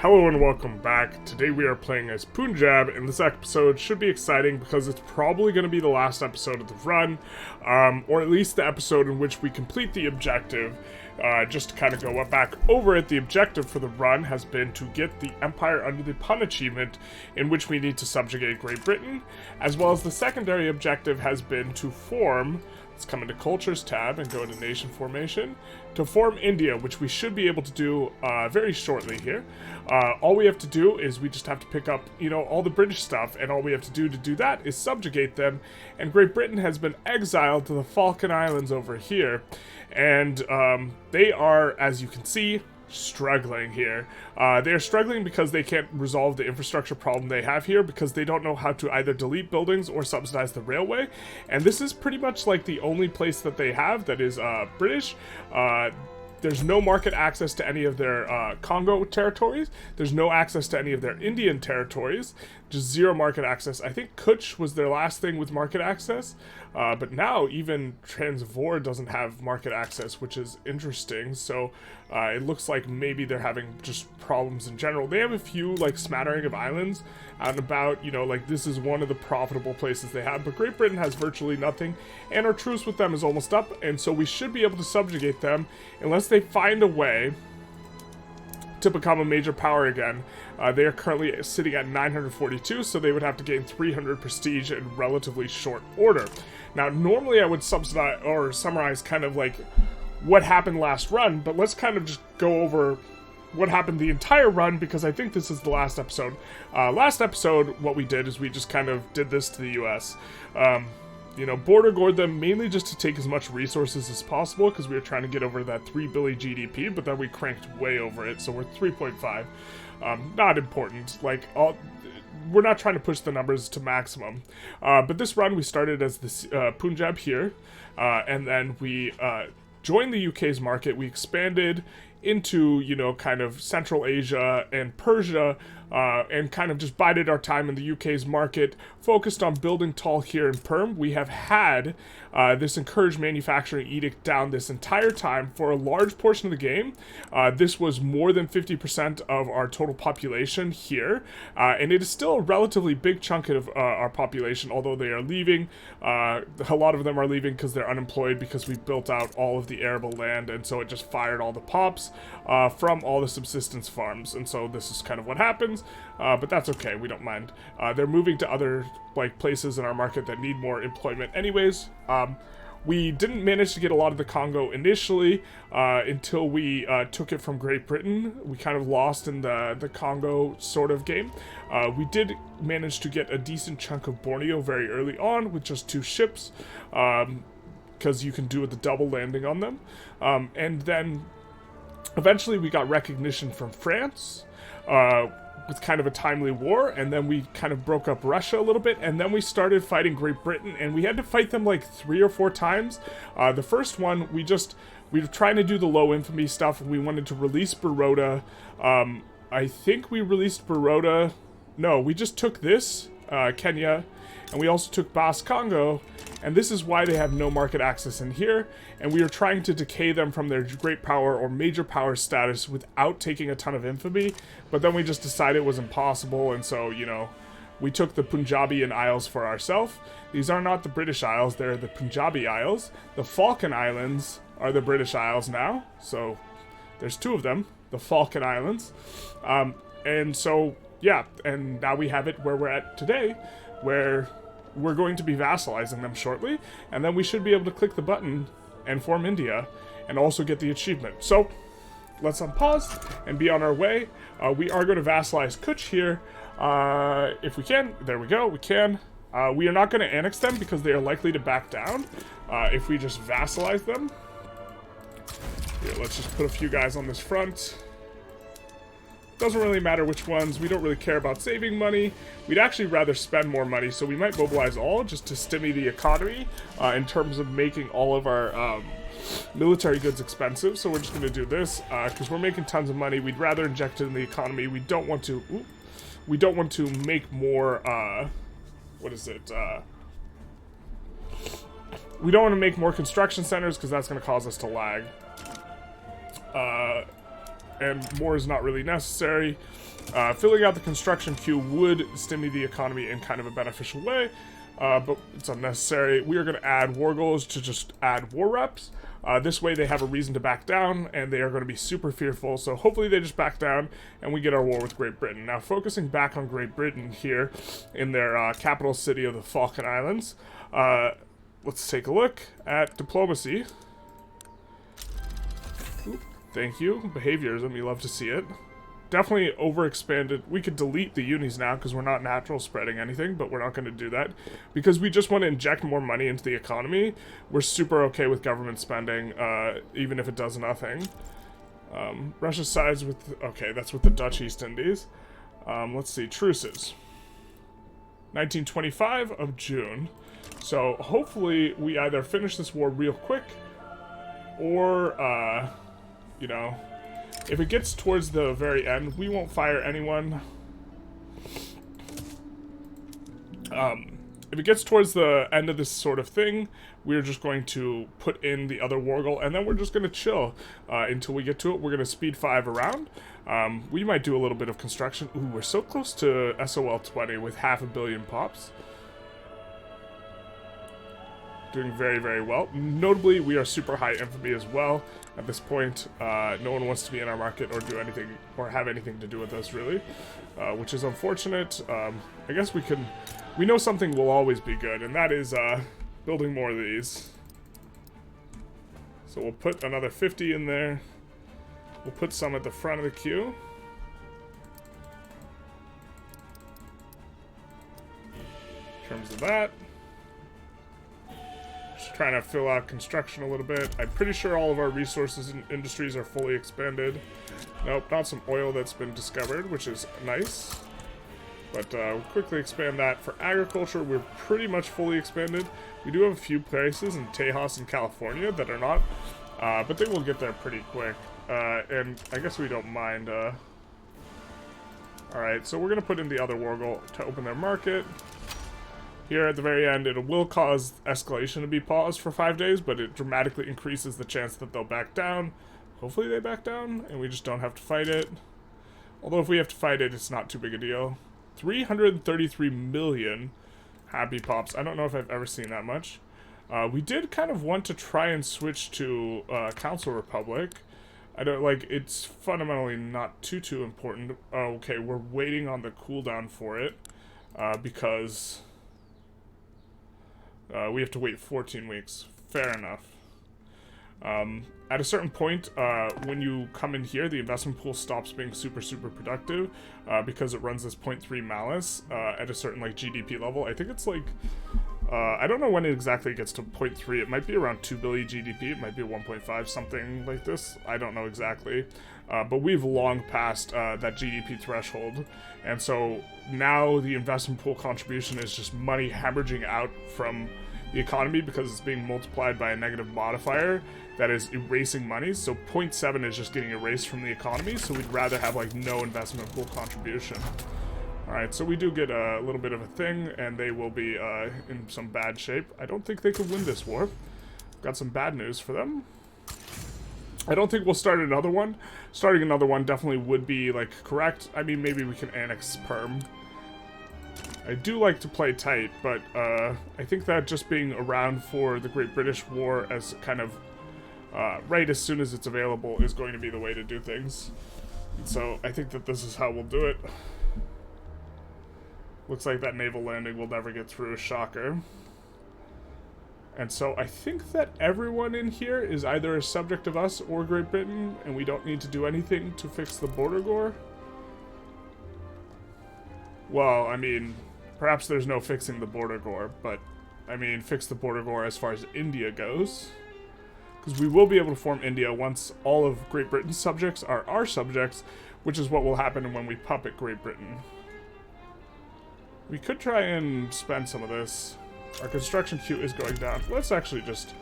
Hello and welcome back. Today we are playing as Punjab, and this episode should be exciting because it's probably going to be the last episode of the run, or at least the episode in which we complete the objective. Just to kind of go back over it, the objective for the run has been to get the Empire Under the Pun achievement, in which we need to subjugate Great Britain, as well as the secondary objective has been to form, let's come into Cultures tab and go into Nation Formation, to form India, which we should be able to do very shortly here. All we have to do is we just have to pick up, all the British stuff, and all we have to do that is subjugate them, and Great Britain has been exiled to the Falkland Islands over here, and they are, as you can see, struggling here. They are struggling because they can't resolve the infrastructure problem they have here because they don't know how to either delete buildings or subsidize the railway, and this is pretty much like the only place that they have that is British. There's no market access to any of their Congo territories. There's no access to any of their Indian territories. Just zero market access. I think Kutch was their last thing with market access. But now even Transvaal doesn't have market access, which is interesting. So it looks like maybe they're having just problems in general. They have a few smattering of islands out and about, this is one of the profitable places they have, but Great Britain has virtually nothing, and our truce with them is almost up, and so we should be able to subjugate them unless they find a way to become a major power again. They are currently sitting at 942, so they would have to gain 300 prestige in relatively short order. Now, normally I would subsidize or summarize kind of what happened last run, but let's kind of just go over what happened the entire run, because I think this is the last episode. Last episode, what we did is we just kind of did this to the US. Border gored them mainly just to take as much resources as possible, because we were trying to get over that 3 billion GDP, but then we cranked way over it, so we're 3.5. Not important. We're not trying to push the numbers to maximum. But this run, we started as the Punjab here, and then we joined the UK's market. We expanded into, kind of Central Asia and Persia, and kind of just bided our time in the UK's market, focused on building tall here in Perm. We have had this encouraged manufacturing edict down this entire time for a large portion of the game. This was more than 50% of our total population here, and it is still a relatively big chunk of our population, although they are leaving. A lot of them are leaving because they're unemployed, because we built out all of the arable land, and so it just fired all the pops from all the subsistence farms, and so this is kind of what happens, but that's okay, we don't mind. They're moving to other places in our market that need more employment anyways. We didn't manage to get a lot of the Congo initially until we took it from Great Britain. We kind of lost in the Congo sort of game. We did manage to get a decent chunk of Borneo very early on with just 2 ships, because you can do the double landing on them. And then eventually we got recognition from France, with kind of a timely war, and then we kind of broke up Russia a little bit, and then we started fighting Great Britain, and we had to fight them 3 or 4 times. The first one, we were trying to do the low infamy stuff, and we wanted to release Baroda. I think we released Baroda. No, we just took this, Kenya, and we also took Bas Congo, and this is why they have no market access in here, and we are trying to decay them from their great power or major power status without taking a ton of infamy, but then we just decided it was impossible, and so, we took the Punjabi and Isles for ourselves. These are not the British Isles, they're the Punjabi Isles. The Falkland Islands are the British Isles now, so there's 2 of them, the Falkland Islands, and so, yeah, and now we have it where we're at today, where we're going to be vassalizing them shortly, and then we should be able to click the button and form India, and also get the achievement. So, let's unpause and be on our way. We are going to vassalize Kutch here, if we can. There we go, we can. We are not going to annex them because they are likely to back down if we just vassalize them. Here, let's just put a few guys on this front. Doesn't really matter which ones. We don't really care about saving money. We'd actually rather spend more money, so we might mobilize all just to stimulate the economy in terms of making all of our military goods expensive. So we're just going to do this because we're making tons of money. We'd rather inject it in the economy. We don't want to. We don't want to make more. What is it? We don't want to make more construction centers because that's going to cause us to lag. and more is not really necessary. Filling out the construction queue would stimulate the economy in kind of a beneficial way, but it's unnecessary. We are going to add war goals to just add war reps. This way they have a reason to back down, and they are going to be super fearful, so hopefully they just back down, and we get our war with Great Britain. Now, focusing back on Great Britain here in their capital city of the Falkland Islands, let's take a look at diplomacy. Oop, thank you. Behaviorism, you love to see it. Definitely overexpanded. We could delete the unis now because we're not natural spreading anything, but we're not going to do that because we just want to inject more money into the economy. We're super okay with government spending, even if it does nothing. Russia sides with... Okay, that's with the Dutch East Indies. Let's see. Truces. 1925 of June. So hopefully we either finish this war real quick or, you know... If it gets towards the very end, we won't fire anyone. If it gets towards the end of this sort of thing, we're just going to put in the other war goal, and then we're just going to chill until we get to it. We're going to speed 5 around. We might do a little bit of construction. Ooh, we're so close to SOL 20 with 500 million pops. Doing very, very well. Notably, we are super high infamy as well. At this point, no one wants to be in our market or do anything or have anything to do with us, really, which is unfortunate. I guess we know something will always be good, and that is building more of these. So we'll put another 50 in there. We'll put some at the front of the queue. In terms of that. Just trying to fill out construction a little bit. I'm pretty sure all of our resources and industries are fully expanded. Nope, not some oil that's been discovered, which is nice. But we'll quickly expand that. For agriculture, we're pretty much fully expanded. We do have a few places in Tejas and California that are not, but they will get there pretty quick. And I guess we don't mind. Alright, so we're going to put in the other war goal to open their market. Here at the very end, it will cause escalation to be paused for 5 days, but it dramatically increases the chance that they'll back down. Hopefully they back down, and we just don't have to fight it. Although if we have to fight it, it's not too big a deal. 333 million happy pops. I don't know if I've ever seen that much. We did kind of want to try and switch to Council Republic. I don't like, it's fundamentally not too important. Oh, okay, we're waiting on the cooldown for it because we have to wait 14 weeks. Fair enough. At a certain point, when you come in here, the investment pool stops being super productive because it runs this 0.3 malice at a certain like GDP level. I think it's like, I don't know when it exactly gets to 0.3. It might be around 2 billion GDP. It might be 1.5, something like this. I don't know exactly. But we've long passed that GDP threshold. And so now the investment pool contribution is just money hemorrhaging out from the economy because it's being multiplied by a negative modifier that is erasing money. So 0.7 is just getting erased from the economy, so we'd rather have like no investment pool contribution. Alright, so we do get a little bit of a thing, and they will be in some bad shape. I don't think they could win this war. Got some bad news for them. I don't think we'll start another one. Starting another one definitely would be like correct. I mean, maybe we can annex Perm. I do like to play tight, but I think that just being around for the Great British War as kind of right as soon as it's available is going to be the way to do things. So I think that this is how we'll do it. Looks like that naval landing will never get through, shocker. And so I think that everyone in here is either a subject of us or Great Britain, and we don't need to do anything to fix the border gore. Well, I mean, perhaps there's no fixing the border gore, but I mean, fix the border gore as far as India goes. Because we will be able to form India once all of Great Britain's subjects are our subjects, which is what will happen when we puppet Great Britain. We could try and spend some of this. Our construction queue is going down. Let's actually just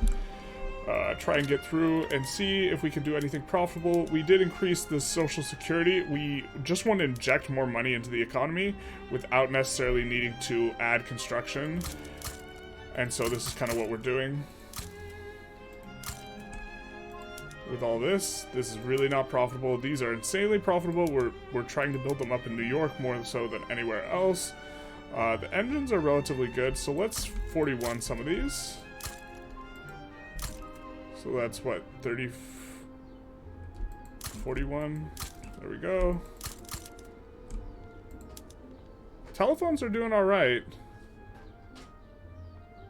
try and get through and see if we can do anything profitable. We did increase the social security. We just want to inject more money into the economy without necessarily needing to add construction. And so this is kind of what we're doing. with all this. This is really not profitable. These are insanely profitable. We're trying to build them up in New York more so than anywhere else. The engines are relatively good, so let's 41 some of these. So that's what, 30, 41. There we go. Telephones are doing all right.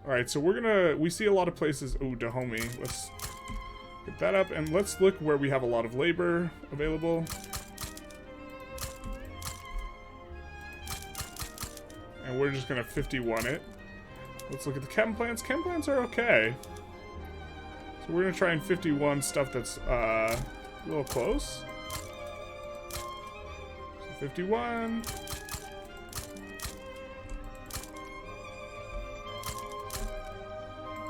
All right, so we see a lot of places. Ooh, Dahomey. Let's get that up, and let's look where we have a lot of labor available. And we're just gonna 51 it. Let's look at the chem plants. Chem plants are okay. So we're gonna try and 51 stuff that's a little close. So 51.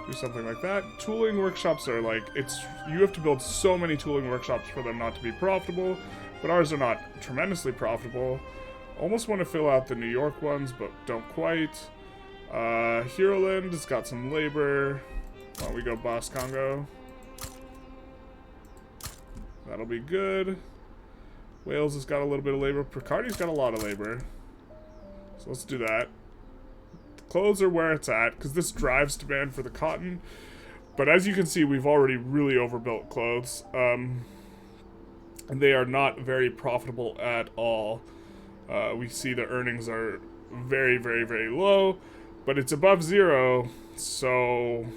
Do something like that. Tooling workshops are like, you have to build so many tooling workshops for them not to be profitable, but ours are not tremendously profitable. Almost want to fill out the New York ones, but don't quite. Heroland has got some labor. Why don't we go Boss Congo? That'll be good. Wales has got a little bit of labor. Picardy's got a lot of labor. So let's do that. Clothes are where it's at, because this drives demand for the cotton. But as you can see, we've already really overbuilt clothes. And they are not very profitable at all. We see the earnings are very, very, very low. But it's above zero, so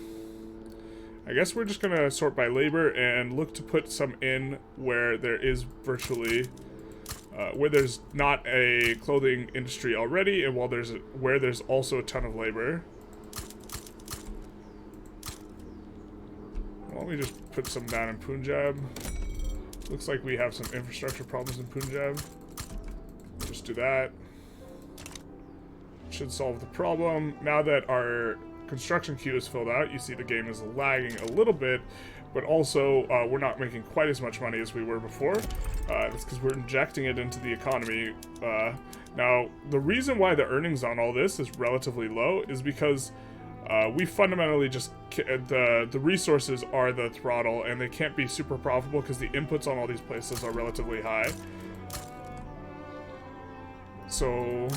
I guess we're just going to sort by labor and look to put some in where there is virtually... where there's not a clothing industry already, and where there's also a ton of labor. Why don't we just put some down in Punjab? Looks like we have some infrastructure problems in Punjab. Just do that. Should solve the problem. Now that our construction queue is filled out, you see the game is lagging a little bit, but also we're not making quite as much money as we were before. It's because we're injecting it into the economy. Now, the reason why the earnings on all this is relatively low is because we fundamentally just... the resources are the throttle, and they can't be super profitable because the inputs on all these places are relatively high. So...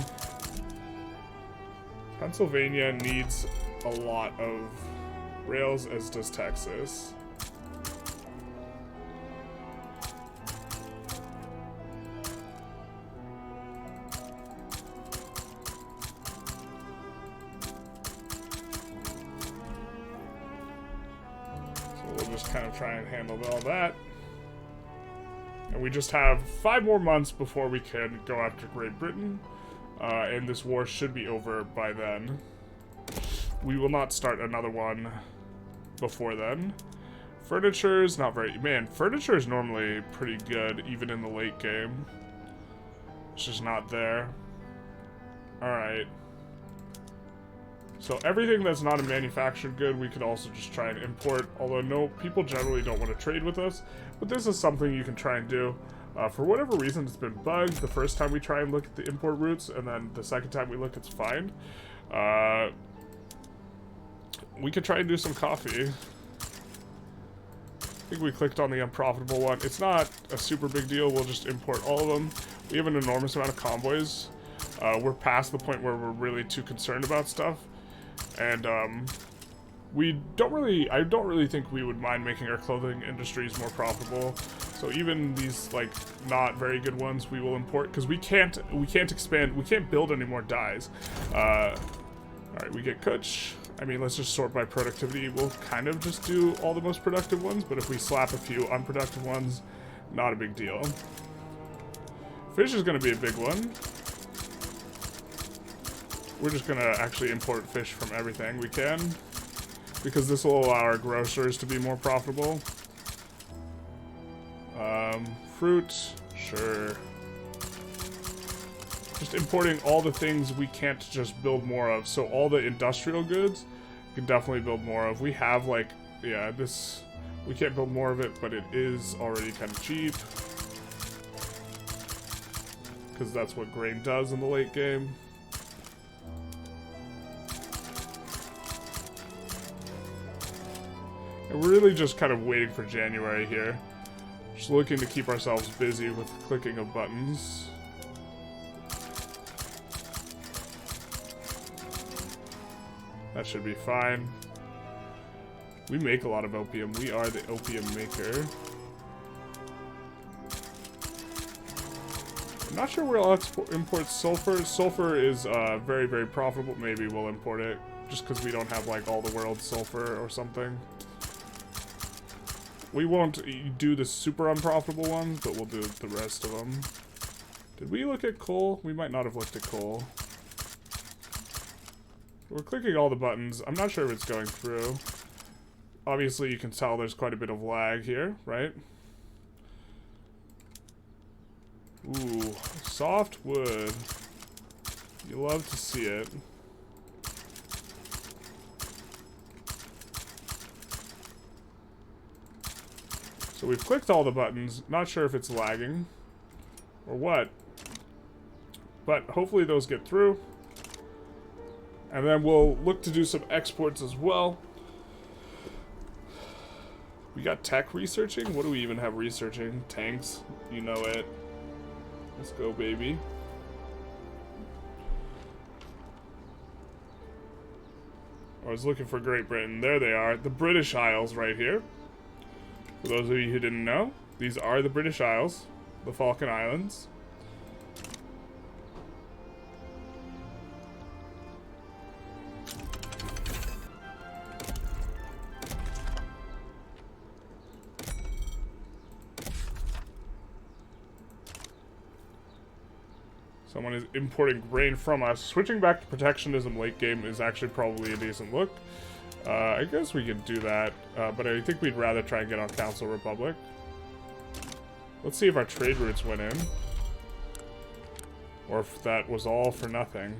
Pennsylvania needs a lot of rails, as does Texas. Kind of try and handle all that. And we just have 5 more months before we can go after Great Britain. And this war should be over by then. We will not start another one before then. Furniture is not very... Man, furniture is normally pretty good, even in the late game. It's just not there. Alright. So everything that's not a manufactured good, we could also just try and import. Although no, people generally don't want to trade with us. But this is something you can try and do. For whatever reason, it's been bugged the first time we try and look at the import routes, and then the second time we look, it's fine. We could try and do some coffee. I think we clicked on the unprofitable one. It's not a super big deal. We'll just import all of them. We have an enormous amount of convoys. We're past the point where we're really too concerned about stuff. And, I don't really think we would mind making our clothing industries more profitable. So even these, like, not very good ones we will import, because we can't expand, we can't build any more dyes. Alright, we get Kutch. I mean, let's just sort by productivity. We'll kind of just do all the most productive ones, but if we slap a few unproductive ones, not a big deal. Fish is going to be a big one. We're just going to actually import fish from everything we can, because this will allow our grocers to be more profitable. Fruit, sure. Just importing all the things we can't just build more of. So all the industrial goods, we can definitely build more of. We have, like, yeah, this, we can't build more of it, but it is already kind of cheap. Because that's what grain does in the late game. We're really just kind of waiting for January here. Just looking to keep ourselves busy with clicking of buttons. That should be fine. We make a lot of opium. We are the opium maker. I'm not sure we'll import sulfur. Sulfur is very, very profitable. Maybe we'll import it just because we don't have like all the world's sulfur or something. We won't do the super unprofitable ones, but we'll do the rest of them. Did we look at coal? We might not have looked at coal. We're clicking all the buttons. I'm not sure if it's going through. Obviously, you can tell there's quite a bit of lag here, right? Ooh, soft wood. You love to see it. So we've clicked all the buttons. Not sure if it's lagging or what. But hopefully those get through. And then we'll look to do some exports as well. We got tech researching. What do we even have researching? Tanks. You know it. Let's go, baby. I was looking for Great Britain. There they are. The British Isles right here. For those of you who didn't know, these are the British Isles. The Falkland Islands. Someone is importing grain from us. Switching back to protectionism late game is actually probably a decent look. I guess we could do that, but I think we'd rather try and get on Council Republic. Let's see if our trade routes went in. Or if that was all for nothing.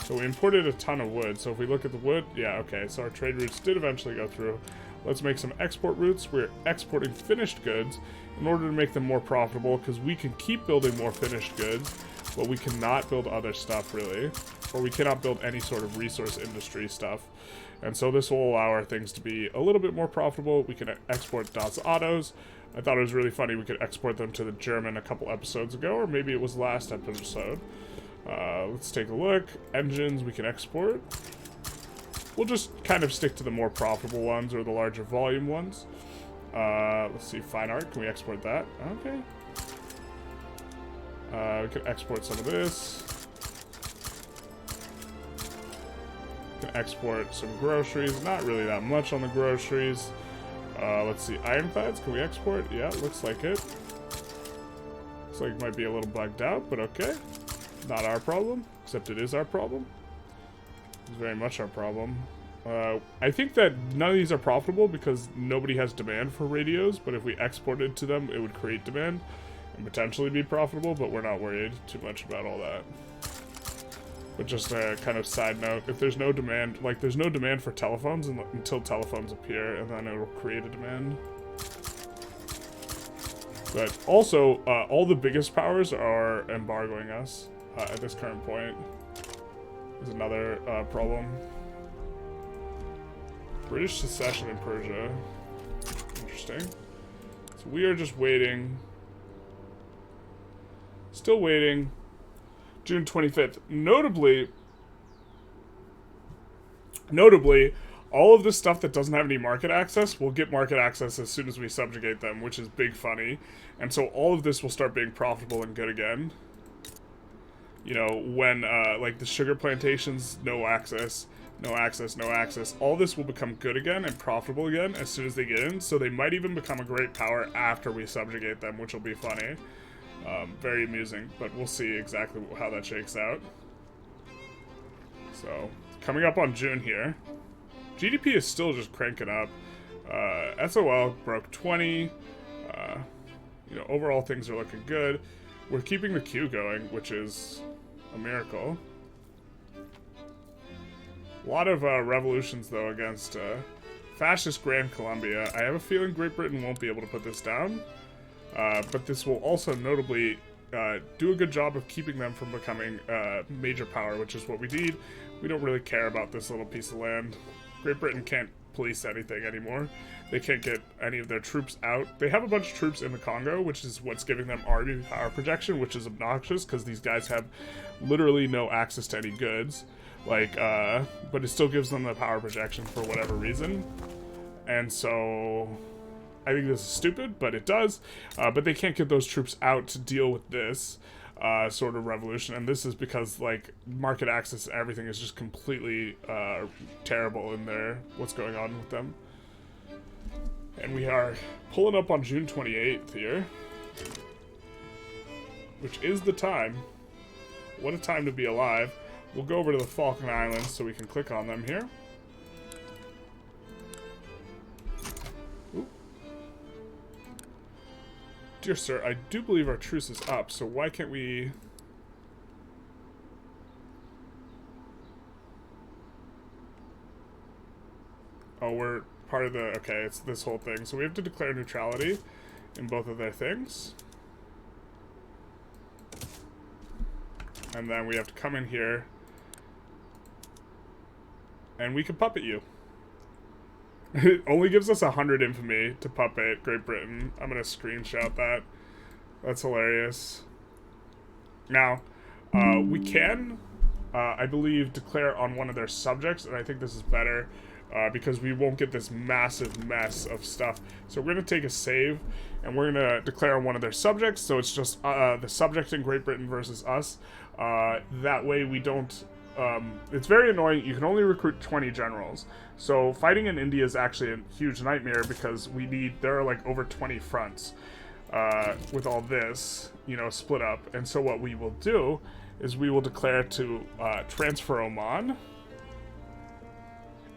So we imported a ton of wood, so if we look at the wood, yeah, okay, so our trade routes did eventually go through. Let's make some export routes. We're exporting finished goods in order to make them more profitable, because we can keep building more finished goods, but we cannot build other stuff, really. Or we cannot build any sort of resource industry stuff. And so this will allow our things to be a little bit more profitable. We can export Das Autos. I thought it was really funny we could export them to the German a couple episodes ago, or maybe it was last episode. Let's take a look. Engines we can export. We'll just kind of stick to the more profitable ones or the larger volume ones. Let's see, fine art, can we export that? Okay. We can export some of this. We can export some groceries, not really that much on the groceries. Let's see, ironclads, can we export? Yeah, looks like it. Looks like it might be a little bugged out, but okay. Not our problem, except it is our problem. It's very much our problem. I think that none of these are profitable because nobody has demand for radios, but if we exported to them, it would create demand and potentially be profitable, but we're not worried too much about all that. But just a kind of side note, if there's no demand, like there's no demand for telephones until telephones appear, and then it will create a demand. But also, all the biggest powers are embargoing us at this current point. Is another problem. British secession in Persia. Interesting. So we are just waiting. Still waiting. June 25th. Notably, all of this stuff that doesn't have any market access will get market access as soon as we subjugate them, which is big funny. And so all of this will start being profitable and good again. You know, when, like, the sugar plantations, no access, all this will become good again and profitable again as soon as they get in, so they might even become a great power after we subjugate them, which will be funny. Very amusing, but we'll see exactly how that shakes out. So, coming up on June here. GDP is still just cranking up. SOL broke 20. You know, overall things are looking good. We're keeping the queue going, which is a miracle. A lot of revolutions, though, against fascist Grand Colombia. I have a feeling Great Britain won't be able to put this down. But this will also notably do a good job of keeping them from becoming a major power, which is what we need. We don't really care about this little piece of land. Great Britain can't police anything anymore. They can't get any of their troops out. They have a bunch of troops in the Congo, which is what's giving them army power projection, which is obnoxious because these guys have literally no access to any goods. Like, but it still gives them the power projection for whatever reason. And so I think this is stupid, but it does. But they can't get those troops out to deal with this sort of revolution. And this is because, like, market access to everything is just completely terrible in there. What's going on with them. And we are pulling up on June 28th here, which is the time. What a time to be alive. We'll go over to the Falkland Islands so we can click on them here. Ooh. Dear sir, I do believe our truce is up, so why can't we... Oh, we're part of the... Okay, it's this whole thing. So we have to declare neutrality in both of their things. And then we have to come in here. And we can puppet you. It only gives us 100 infamy to puppet Great Britain. I'm going to screenshot that. That's hilarious. Now, we can, I believe, declare on one of their subjects. And I think this is better. Because we won't get this massive mess of stuff. So we're going to take a save, and we're going to declare on one of their subjects, so it's just the subject in Great Britain versus us. That way we don't... it's very annoying. You can only recruit 20 generals. So fighting in India is actually a huge nightmare because there are like over 20 fronts with all this, you know, split up. And so what we will do is we will declare to transfer Oman.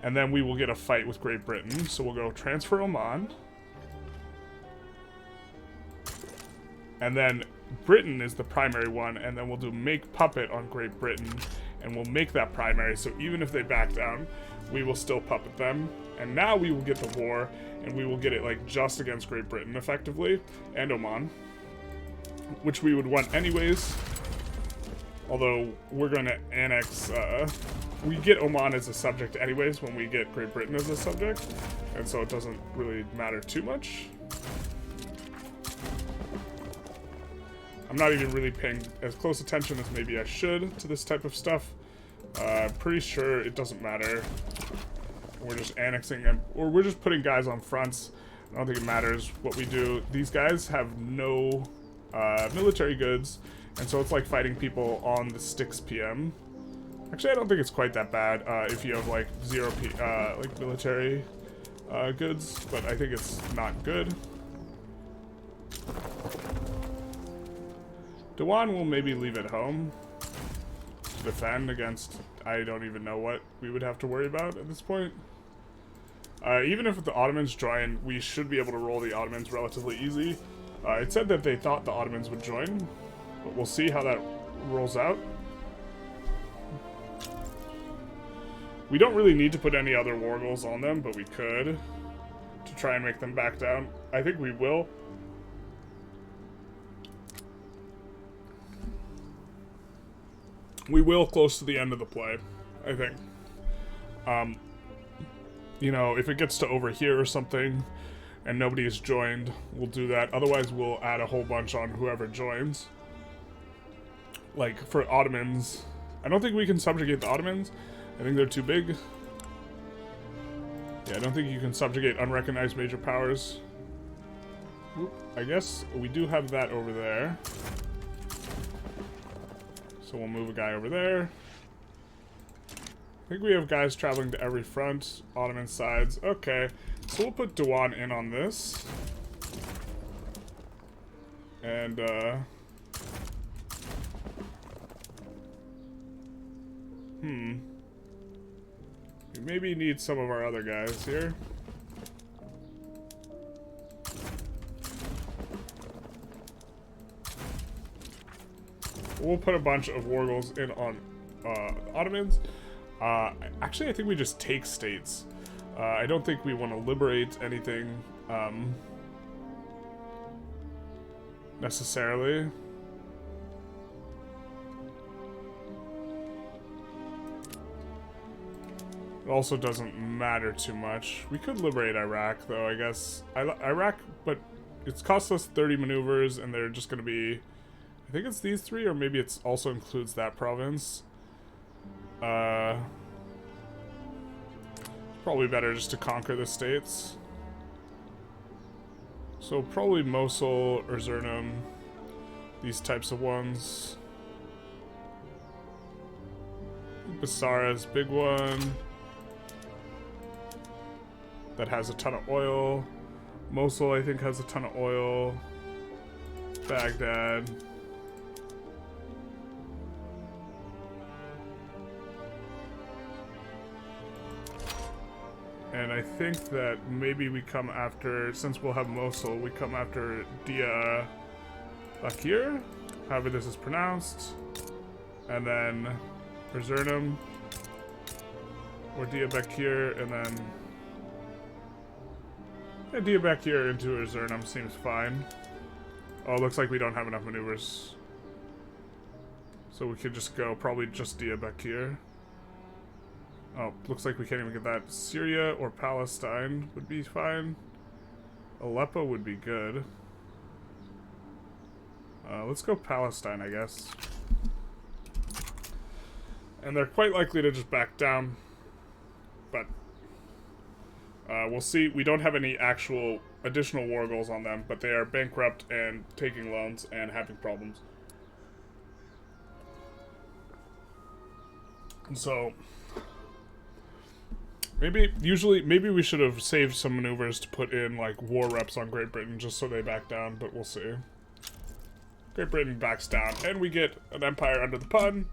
And then we will get a fight with Great Britain. So we'll go transfer Oman. And then Britain is the primary one. And then we'll do make puppet on Great Britain. And we'll make that primary. So even if they back down, we will still puppet them. And now we will get the war. And we will get it like just against Great Britain effectively. And Oman. Which we would want anyways. Although we're going to annex... we get Oman as a subject anyways when we get Great Britain as a subject, and so it doesn't really matter too much. I'm not even really paying as close attention as maybe I should to this type of stuff. I'm pretty sure it doesn't matter. We're just annexing them, or we're just putting guys on fronts. I don't think it matters what we do. These guys have no military goods, and so it's like fighting people on the Styx PM. Actually, I don't think it's quite that bad if you have like zero like military goods, but I think it's not good. Dewan will maybe leave at home to defend against, I don't even know what we would have to worry about at this point. Even if the Ottomans join, we should be able to roll the Ottomans relatively easy. It said that they thought the Ottomans would join, but we'll see how that rolls out. We don't really need to put any other war goals on them, but we could to try and make them back down. I think we will. We will close to the end of the play, I think. You know, if it gets to over here or something and nobody is joined, we'll do that. Otherwise, we'll add a whole bunch on whoever joins. Like, for Ottomans, I don't think we can subjugate the Ottomans. I think they're too big. Yeah, I don't think you can subjugate unrecognized major powers. Oop, I guess we do have that over there. So we'll move a guy over there. I think we have guys traveling to every front. Ottoman sides. Okay, so we'll put Dewan in on this. And, we maybe need some of our other guys here. We'll put a bunch of war goals in on Ottomans. Actually, I think we just take states. I don't think we want to liberate anything necessarily. also doesn't matter too much. We could liberate Iraq, though, I guess. Iraq, but it's cost us 30 maneuvers, and they're just going to be... I think it's these 3, or maybe it also includes that province. Probably better just to conquer the states. So probably Mosul, Erzurumum, these types of ones. Basara's big one. That has a ton of oil. Mosul, I think, has a ton of oil. Baghdad. And I think that maybe we come after, since we'll have Mosul, we come after Diyarbakir, however this is pronounced. And then Erzurumum, or Diyarbakir, and then... Yeah, Diyarbakir into Erzurumum seems fine. Oh, it looks like we don't have enough maneuvers. So we could just go probably just Diyarbakir. Oh, looks like we can't even get that. Syria or Palestine would be fine. Aleppo would be good. Let's go Palestine, I guess. And they're quite likely to just back down. But we'll see. We don't have any actual additional war goals on them, but they are bankrupt and taking loans and having problems. And so... Maybe we should have saved some maneuvers to put in, like, war reps on Great Britain just so they back down, but we'll see. Great Britain backs down, and we get an empire under the pun.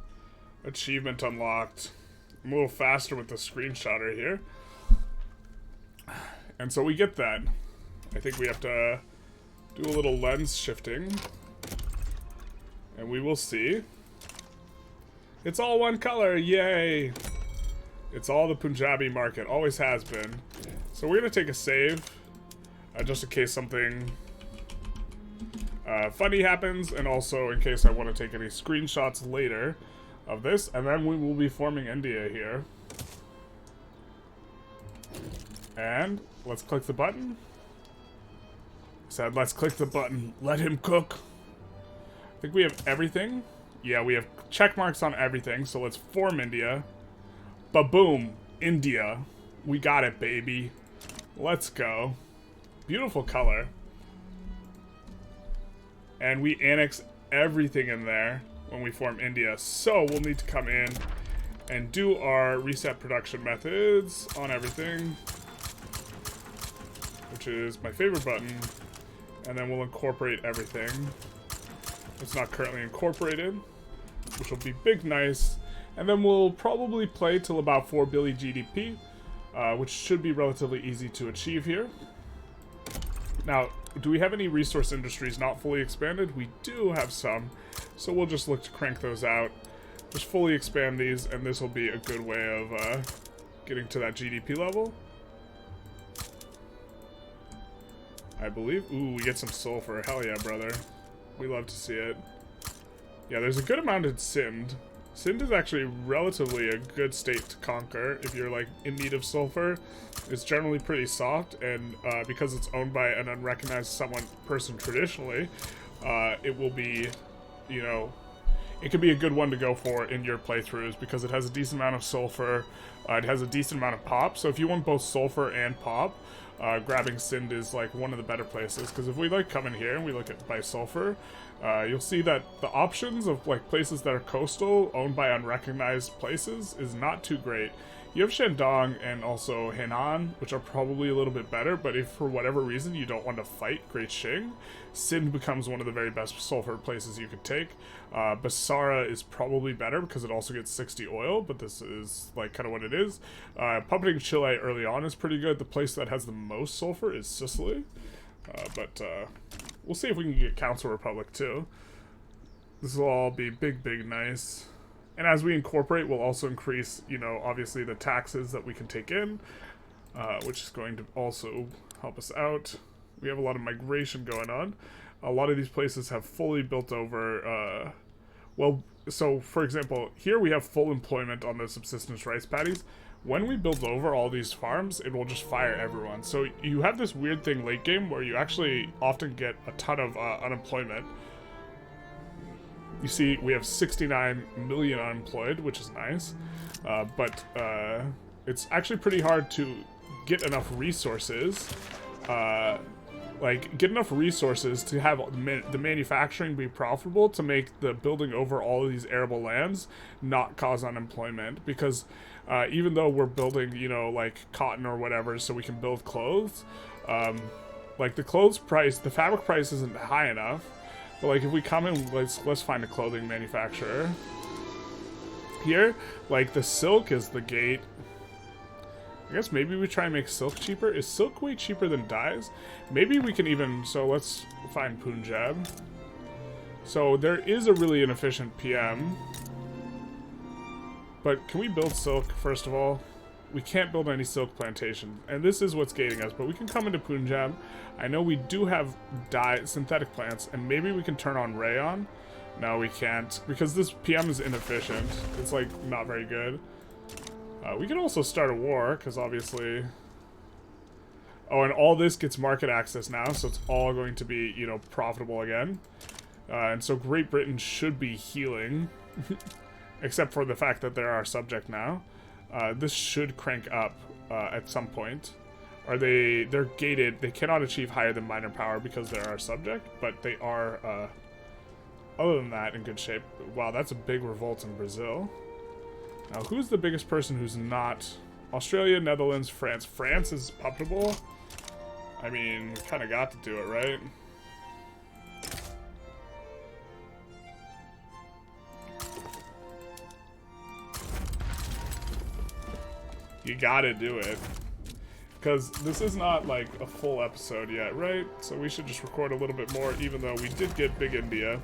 Achievement unlocked. I'm a little faster with the screenshotter here. And so we get that. I think we have to do a little lens shifting. And we will see. It's all one color, yay! It's all the Punjabi market, always has been. So we're going to take a save, just in case something funny happens, and also in case I want to take any screenshots later of this, and then we will be forming India here. And let's click the button. Said let's click the button, let him cook. I think we have everything. Yeah, we have check marks on everything, so let's form India. Ba-boom, India. We got it, baby. Let's go. Beautiful color. And we annex everything in there when we form India. So we'll need to come in and do our reset production methods on everything, which is my favorite button. And then we'll incorporate everything. It's not currently incorporated, which will be big nice. And then we'll probably play till about 4 billion GDP, which should be relatively easy to achieve here. Now, do we have any resource industries not fully expanded? We do have some, so we'll just look to crank those out. Just fully expand these, and this will be a good way of getting to that GDP level. I believe. Ooh, we get some sulfur. Hell yeah, brother. We love to see it. Yeah, there's a good amount in Sind. Sind is actually relatively a good state to conquer if you're, like, in need of sulfur. It's generally pretty soft, and because it's owned by an unrecognized person traditionally, it will be, you know, it could be a good one to go for in your playthroughs because it has a decent amount of sulfur, it has a decent amount of pop, so if you want both sulfur and pop, grabbing Sind is, like, one of the better places, because if we, like, come in here and we look at by sulfur, you'll see that the options of, like, places that are coastal, owned by unrecognized places, is not too great. You have Shandong and also Henan, which are probably a little bit better, but if for whatever reason you don't want to fight Great Qing, Sind becomes one of the very best sulfur places you could take. Basara is probably better because it also gets 60 oil, but this is, like, kind of what it is. Puppeting Chile early on is pretty good. The place that has the most sulfur is Sicily, but we'll see if we can get Council Republic too. This will all be big, big nice. And as we incorporate, we'll also increase, you know, obviously the taxes that we can take in, which is going to also help us out. We have a lot of migration going on. A lot of these places have fully built over, well, so for example, here we have full employment on the subsistence rice paddies. when we build over all these farms, it will just fire everyone. So you have this weird thing late game where you actually often get a ton of unemployment. You see, we have 69 million unemployed, which is nice, but it's actually pretty hard to get enough resources, get enough resources to have the manufacturing be profitable to make the building over all of these arable lands not cause unemployment. Because even though we're building, you know, like cotton or whatever so we can build clothes, like the clothes price, the fabric price isn't high enough. But like if we come in, let's find a clothing manufacturer. Here, like the silk is the gate. I guess maybe we try and make silk cheaper. Is silk way cheaper than dyes? Maybe we can even, so let's find Punjab. So there is a really inefficient PM. But can we build silk first of all? We can't build any silk plantations, and this is what's gating us, but we can come into Punjab. I know we do have synthetic plants, and maybe we can turn on rayon. No, we can't, because this PM is inefficient. It's, like, not very good. We can also start a war, because obviously... Oh, and all this gets market access now, so it's all going to be, you know, profitable again. And so Great Britain should be healing, except for the fact that they're our subject now. This should crank up at some point. They're gated. They cannot achieve higher than minor power because they're our subject, but they are, other than that, in good shape. Wow, that's a big revolt in Brazil. Now, who's the biggest person who's not? Australia, Netherlands, France. France is puppetable. I mean, we kind of got to do it, right? You gotta do it. Because this is not, like, a full episode yet, right? So we should just record a little bit more, even though we did get Big India.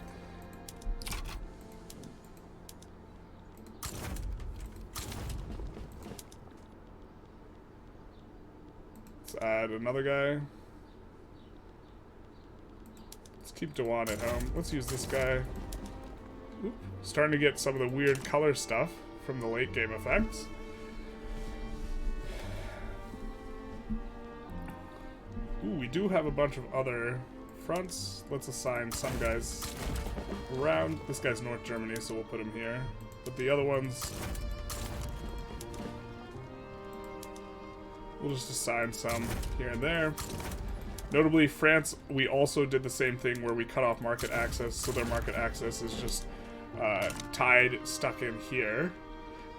Let's add another guy. Let's keep Djenne at home. Let's use this guy. Oop. Starting to get some of the weird color stuff from the late game effects. Ooh, we do have a bunch of other fronts. Let's assign some guys around. This guy's North Germany, so we'll put him here. But the other ones, we'll just assign some here and there. Notably, France, we also did the same thing where we cut off market access, so their market access is just stuck in here.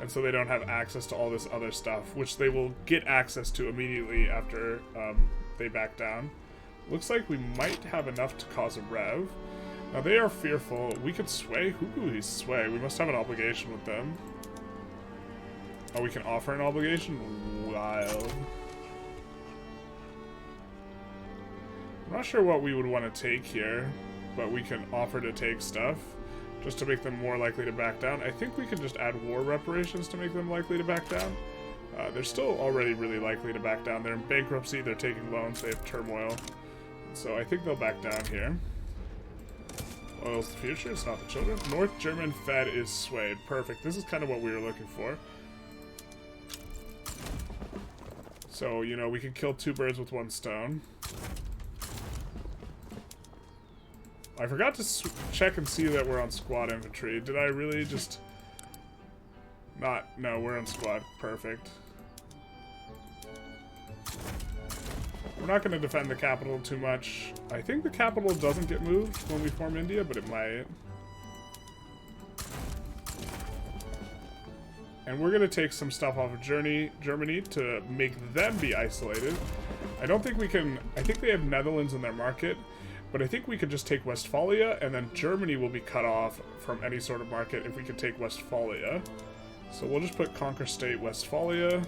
And so they don't have access to all this other stuff, which they will get access to immediately after they back down. Looks like we might have enough to cause a rev. Now they are fearful. We could sway? Who could we sway? We must have an obligation with them. Oh, we can offer an obligation? Wild. I'm not sure what we would want to take here, but we can offer to take stuff just to make them more likely to back down. I think we can just add war reparations to make them likely to back down. They're still already really likely to back down. They're in bankruptcy, they're taking loans, they have turmoil. So I think they'll back down here. Oil's the future, it's not the children. North German Fed is swayed. Perfect. This is kind of what we were looking for. So, you know, we can kill two birds with one stone. I forgot to check and see that we're on squad infantry. Did I really just... not... No, we're on squad. Perfect. We're not going to defend the capital too much. I think the capital doesn't get moved when we form India, but it might. And we're going to take some stuff off of Germany to make them be isolated. I don't think we can... I think they have Netherlands in their market, but I think we could just take Westphalia, and then Germany will be cut off from any sort of market if we could take Westphalia. So we'll just put Conquer State Westphalia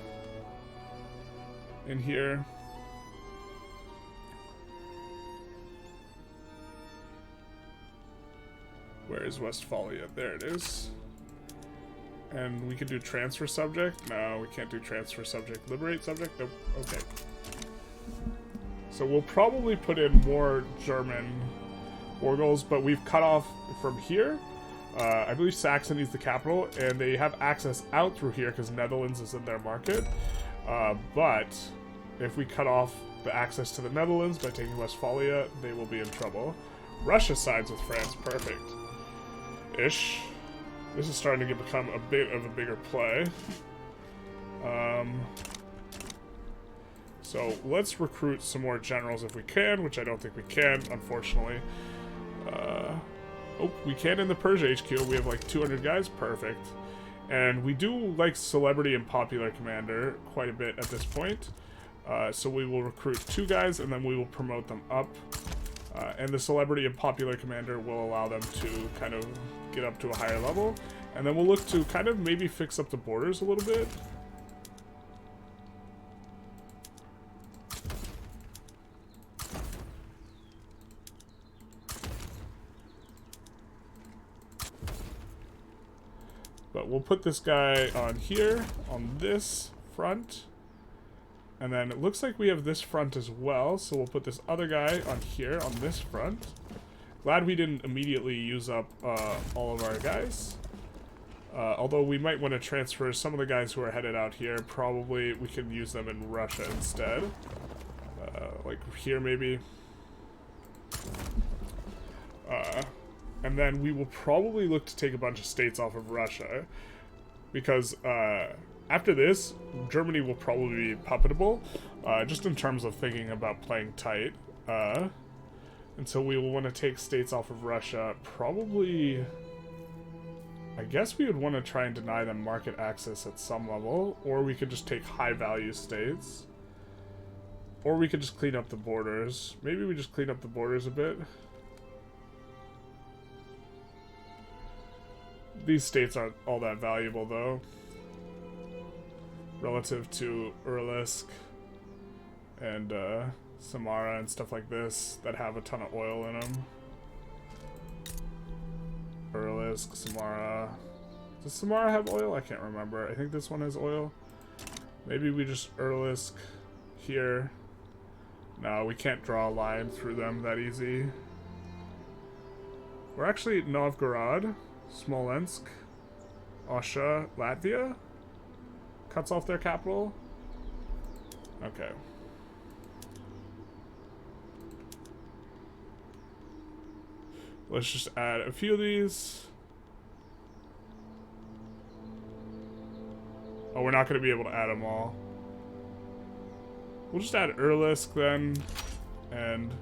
in here. Where is Westphalia? There it is. And we could do transfer subject. No, we can't do transfer subject. Liberate subject? Nope. Okay. So we'll probably put in more German war goals, but we've cut off from here. I believe Saxony is the capital, and they have access out through here because Netherlands is in their market. But if we cut off the access to the Netherlands by taking Westphalia, they will be in trouble. Russia sides with France, perfect. Ish. This is starting to become a bit of a bigger play. So let's recruit some more generals if we can, which I don't think we can, unfortunately. Oh, we can in the Persia HQ. We have like 200 guys, perfect. And we do like celebrity and popular commander quite a bit at this point. So we will recruit 2 guys and then we will promote them up. And the celebrity and popular commander will allow them to kind of get up to a higher level. And then we'll look to kind of maybe fix up the borders a little bit. But we'll put this guy on here, on this front. And then it looks like we have this front as well, so we'll put this other guy on here, on this front. Glad we didn't immediately use up all of our guys. Although we might want to transfer some of the guys who are headed out here. Probably we can use them in Russia instead. Like here maybe. And then we will probably look to take a bunch of states off of Russia. Because after this, Germany will probably be puppetable. Just in terms of thinking about playing tight. And so we will want to take states off of Russia. Probably... I guess we would want to try and deny them market access at some level. Or we could just take high value states. Or we could just clean up the borders. Maybe we just clean up the borders a bit. These states aren't all that valuable, though. Relative to Urlisk and Samara and stuff like this that have a ton of oil in them. Urlisk, Samara. Does Samara have oil? I can't remember. I think this one has oil. Maybe we just Urlisk here. No, we can't draw a line through them that easy. We're actually Novgorod. Smolensk, Osha, Latvia cuts off their capital. Okay. Let's just add a few of these. Oh, we're not going to be able to add them all. We'll just add Urlisk then, and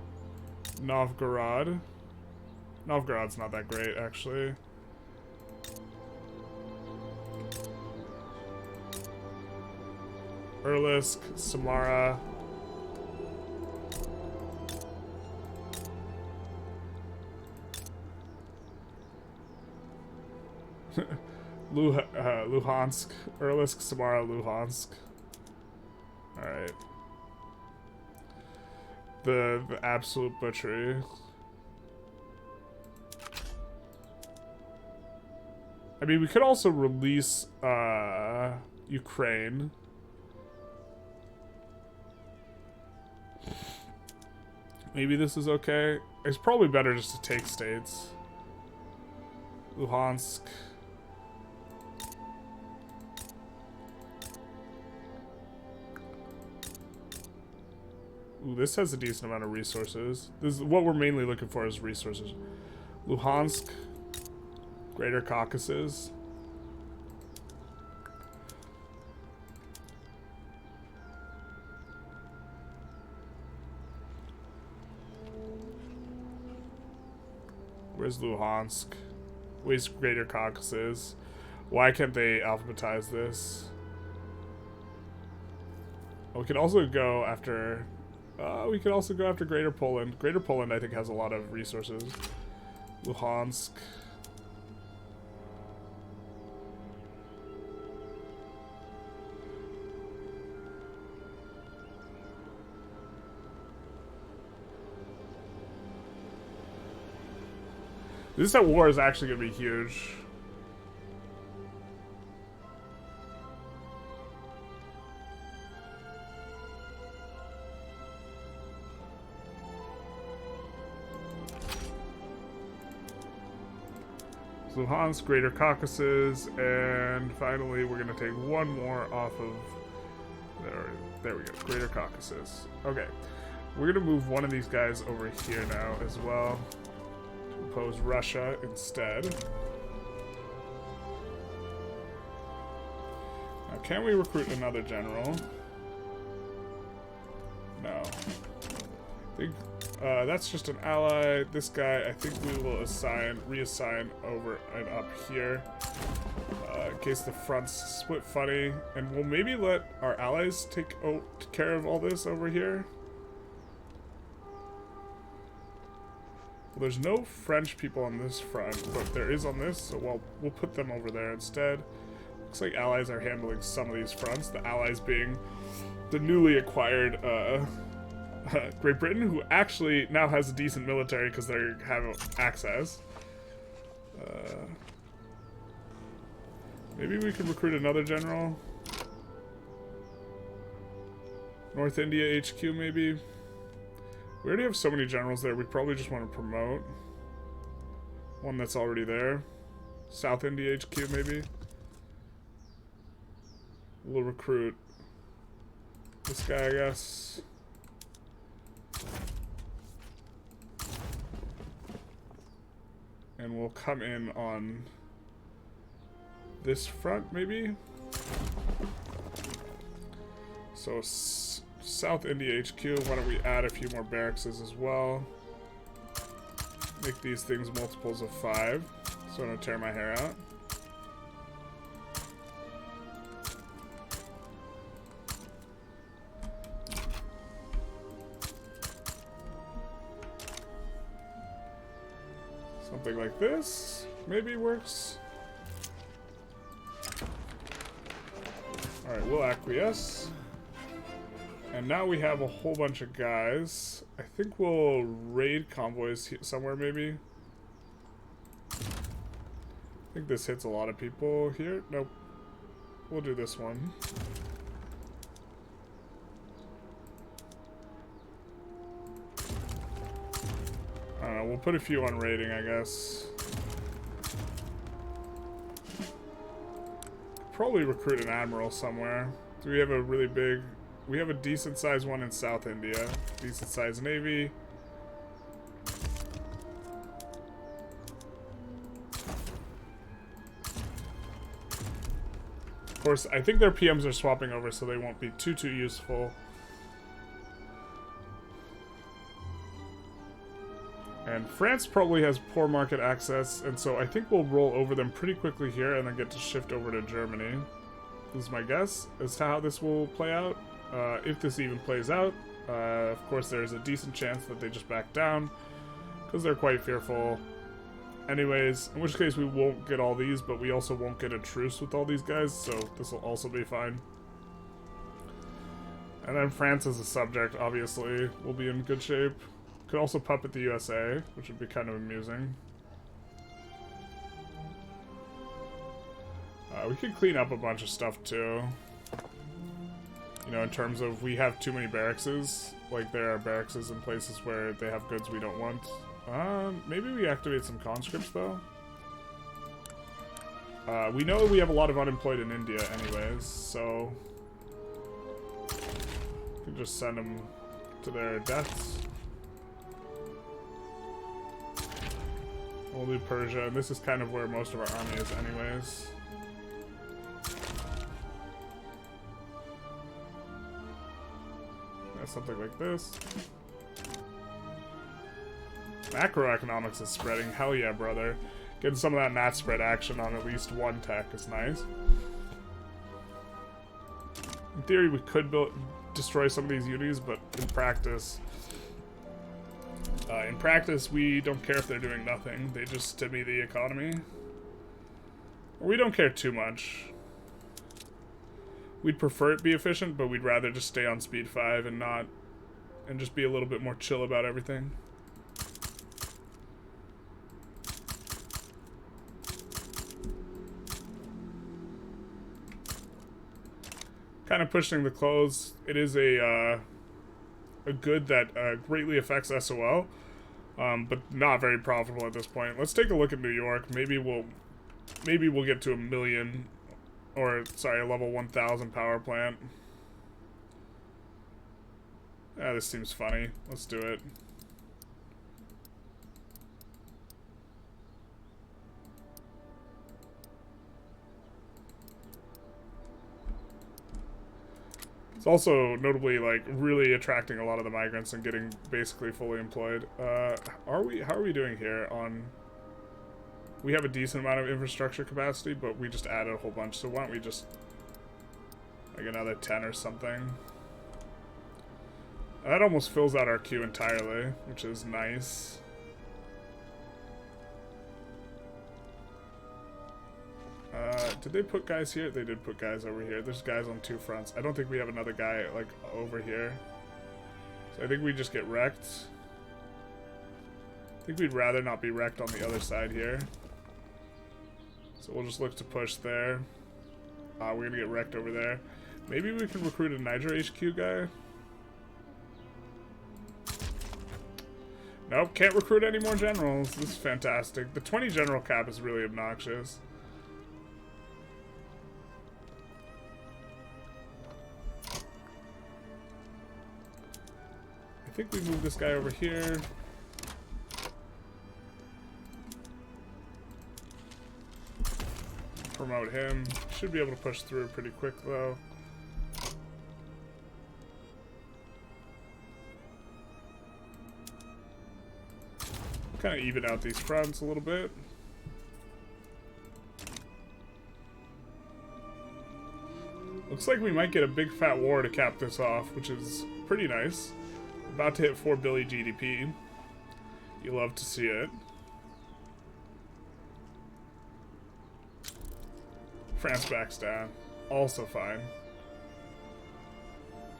Novgorod. Novgorod's not that great, actually. Urlisk, Samara. Luhansk. Urlisk, Samara, Luhansk. Alright. The absolute butchery. I mean, we could also release Ukraine. Maybe this is okay. It's probably better just to take states. Luhansk. Ooh, this has a decent amount of resources. This is what we're mainly looking for is resources. Luhansk. Greater Caucasus. Where's Luhansk? Where's Greater Caucasus? Why can't they alphabetize this? Oh, we can also go after... we can also go after Greater Poland. Greater Poland, I think, has a lot of resources. Luhansk. This war is actually going to be huge. Luhansk, Greater Caucasus, and finally we're going to take one more off of... There we go, Greater Caucasus. Okay, we're going to move one of these guys over here now as well. To oppose Russia instead. Now, can we recruit another general? No. I think that's just an ally. This guy, I think we will reassign over and up here. In case the fronts split funny. And we'll maybe let our allies take care of all this over here. Well, there's no French people on this front, but there is on this, so we'll put them over there instead. Looks like allies are handling some of these fronts. The allies being the newly acquired Great Britain, who actually now has a decent military because they have access. Maybe we could recruit another general. North India HQ, maybe. We already have so many generals there, we probably just want to promote one that's already there. South India HQ, maybe. We'll recruit this guy, I guess. And we'll come in on this front, maybe? So, South India HQ, why don't we add a few more barracks as well? Make these things multiples of 5, so I don't tear my hair out. Something like this maybe works. Alright, we'll acquiesce. And now we have a whole bunch of guys. I think we'll raid convoys somewhere, maybe. I think this hits a lot of people here. Nope. We'll do this one. I don't know, we'll put a few on raiding, I guess. Probably recruit an admiral somewhere. Do we have a really big... We have a decent sized one in South India. Decent sized navy. Of course, I think their PMs are swapping over, so they won't be too useful. And France probably has poor market access, and so I think we'll roll over them pretty quickly here and then get to shift over to Germany. This is my guess as to how this will play out. If this even plays out, of course there's a decent chance that they just back down because they're quite fearful. Anyways, in which case we won't get all these, but we also won't get a truce with all these guys, so this will also be fine. And then France as a subject, obviously, will be in good shape. Could also puppet the USA, which would be kind of amusing. We could clean up a bunch of stuff too. You know, in terms of we have too many barracks. Like there are barracks in places where they have goods we don't want. Maybe we activate some conscripts though. We know we have a lot of unemployed in India anyways, so we can just send them to their deaths. We'll do Persia, and this is kind of where most of our army is anyways. Yeah, something like this. Macroeconomics is spreading. Hell yeah, brother. Getting some of that mat spread action on at least one tech is nice. In theory, we could destroy some of these unis, but in practice... we don't care if they're doing nothing. They just stimmy the economy. We don't care too much. We'd prefer it be efficient, but we'd rather just stay on speed 5 and not... and just be a little bit more chill about everything. Kind of pushing the close. It is a good that greatly affects SOL. But not very profitable at this point. Let's take a look at New York. Maybe we'll get to 1 million, or sorry, a level 1000 power plant. Ah, this seems funny. Let's do it. It's also notably like really attracting a lot of the migrants and getting basically fully employed. How are we doing here on? We have a decent amount of infrastructure capacity, but we just added a whole bunch. So why don't we just like another 10 or something? That almost fills out our queue entirely, which is nice. Did they put guys here? They did put guys over here. There's guys on 2 fronts. I don't think we have another guy, like, over here. So I think we just get wrecked. I think we'd rather not be wrecked on the other side here. So we'll just look to push there. We're gonna get wrecked over there. Maybe we can recruit a Niger HQ guy. Nope, can't recruit any more generals. This is fantastic. The 20 general cap is really obnoxious. I think we move this guy over here. Promote him. Should be able to push through pretty quick though. Kind of even out these fronts a little bit. Looks like we might get a big fat war to cap this off, which is pretty nice. About to hit 4 billion GDP. You love to see it. France backs down. Also fine.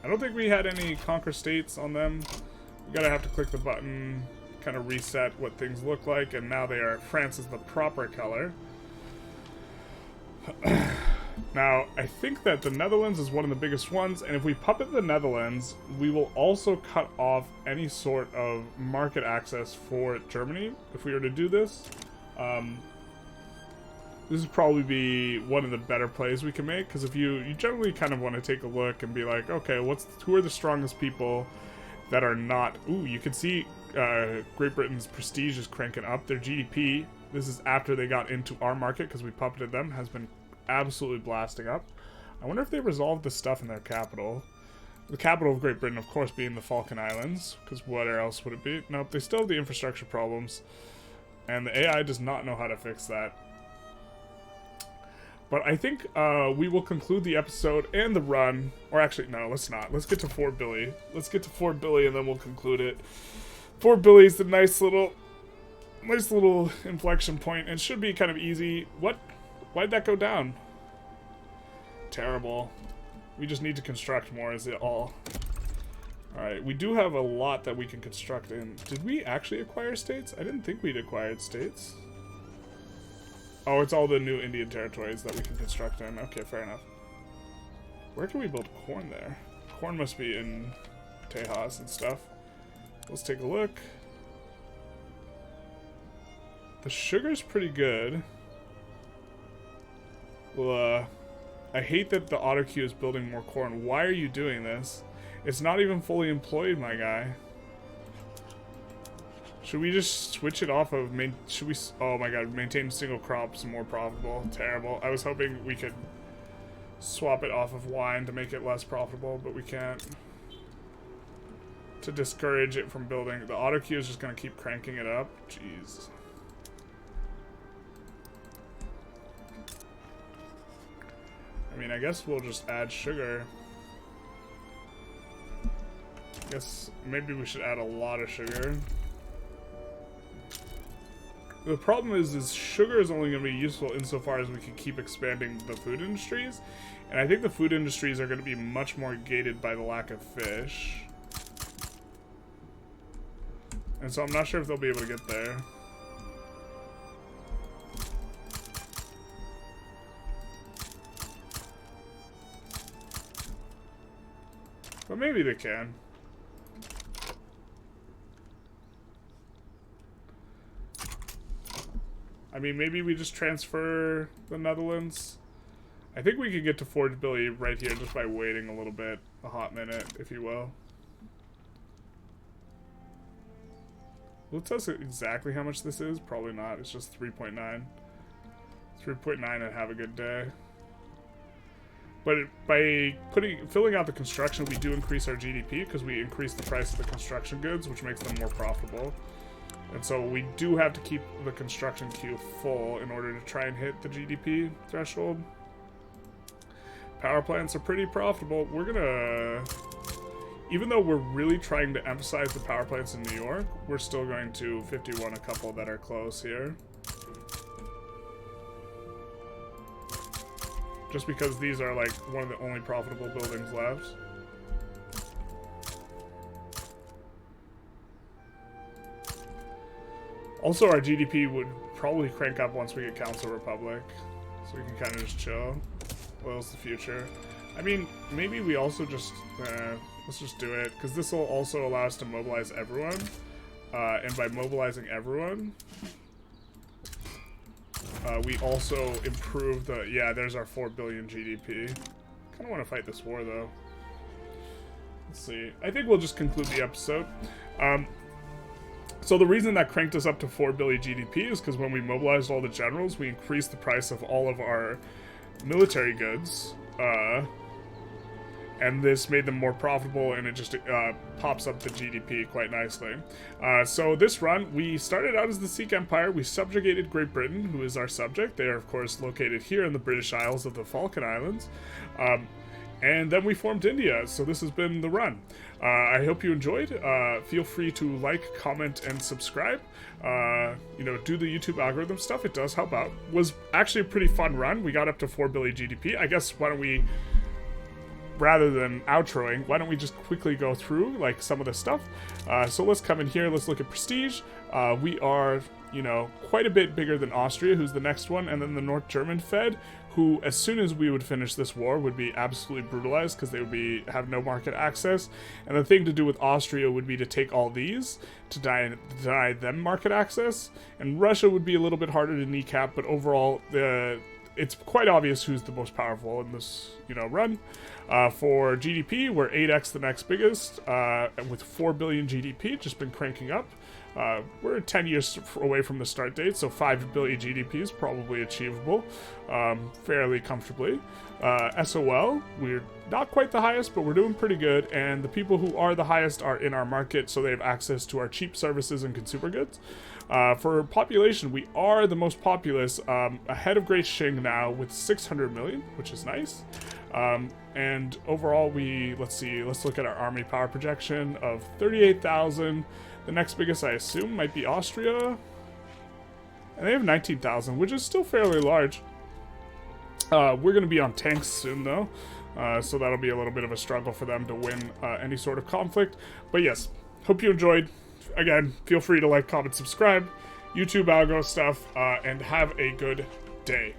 I don't think we had any conquer states on them. We gotta have to click the button, kind of reset what things look like, and now they are. France is the proper color. Now, I think that the Netherlands is one of the biggest ones, and if we puppet the Netherlands, we will also cut off any sort of market access for Germany, if we were to do this. This would probably be one of the better plays we can make, because if you generally kind of want to take a look and be like, okay, who are the strongest people that are not... Ooh, you can see Great Britain's prestige is cranking up. Their GDP, this is after they got into our market, because we puppeted them, has been absolutely blasting up. I wonder if they resolved the stuff in their capital. The capital of Great Britain, of course, being the Falkland Islands, because what else would it be? Nope, they still have the infrastructure problems, and the AI does not know how to fix that. But I think we will conclude the episode and the run, or actually, no, let's not. Let's get to 4 billion. Let's get to 4 billion, and then we'll conclude it. 4 billion is the nice little inflection point, and it should be kind of easy. What? Why'd that go down? Terrible. We just need to construct more, is it all? Alright, we do have a lot that we can construct in. Did we actually acquire states? I didn't think we'd acquired states. Oh, it's all the new Indian territories that we can construct in. Okay, fair enough. Where can we build corn there? Corn must be in Tejas and stuff. Let's take a look. The sugar's pretty good. Well, I hate that the auto queue is building more corn. Why are you doing this? It's not even fully employed, my guy. Should we just switch it off of should we? Oh my god, maintain single crops more profitable. Terrible. I was hoping we could swap it off of wine to make it less profitable, but we can't. To discourage it from building. The auto queue is just gonna keep cranking it up. Jeez. I mean, I guess we'll just add sugar. I guess maybe we should add a lot of sugar. The problem is sugar is only going to be useful insofar as we can keep expanding the food industries. And I think the food industries are going to be much more gated by the lack of fish. And so I'm not sure if they'll be able to get there. But maybe they can. I mean, maybe we just transfer the Netherlands. I think we could get to affordability right here just by waiting a little bit, a hot minute, if you will. Will it tell us exactly how much this is? Probably not. It's just 3.9. 3.9 and have a good day. But by filling out the construction, we do increase our GDP because we increase the price of the construction goods, which makes them more profitable. And so we do have to keep the construction queue full in order to try and hit the GDP threshold. Power plants are pretty profitable. We're gonna... Even though we're really trying to emphasize the power plants in New York, we're still going to 51 a couple that are close here. Just because these are like one of the only profitable buildings left. Also, our GDP would probably crank up once we get Council Republic. So we can kind of just chill. Oil's the future. I mean, maybe we also just... let's just do it, because this will also allow us to mobilize everyone. And by mobilizing everyone, we also improve the... Yeah, there's our 4 billion GDP. Kind of want to fight this war, though. Let's see. I think we'll just conclude the episode. So the reason that cranked us up to 4 billion GDP is because when we mobilized all the generals, we increased the price of all of our military goods. And this made them more profitable, and it just pops up the GDP quite nicely. So this run, we started out as the Sikh Empire. We subjugated Great Britain, who is our subject. They are, of course, located here in the British Isles of the Falkland Islands. And then we formed India, so this has been the run. I hope you enjoyed. Feel free to like, comment, and subscribe. You know, do the YouTube algorithm stuff. It does help out. Was actually a pretty fun run. We got up to 4 billion GDP. I guess, why don't we... rather than outroing, why don't we just quickly go through like some of the stuff. So let's come in here, let's look at prestige. We are, you know, quite a bit bigger than Austria, who's the next one, and then the North German Fed, who as soon as we would finish this war would be absolutely brutalized because they would have no market access. And the thing to do with Austria would be to take all these to deny them market access, and Russia would be a little bit harder to kneecap, but overall it's quite obvious who's the most powerful in this, you know, run. For GDP, we're 8x the next biggest, and with 4 billion GDP, just been cranking up. We're 10 years away from the start date, so 5 billion GDP is probably achievable, fairly comfortably. SOL, we're not quite the highest, but we're doing pretty good, and the people who are the highest are in our market, so they have access to our cheap services and consumer goods. For population, we are the most populous, ahead of Great Qing now with 600 million, which is nice. And overall, let's look at our army power projection of 38,000. The next biggest, I assume, might be Austria. And they have 19,000, which is still fairly large. We're going to be on tanks soon, though. So that'll be a little bit of a struggle for them to win any sort of conflict. But yes, hope you enjoyed. Again, feel free to like, comment, subscribe, YouTube algo stuff, and have a good day.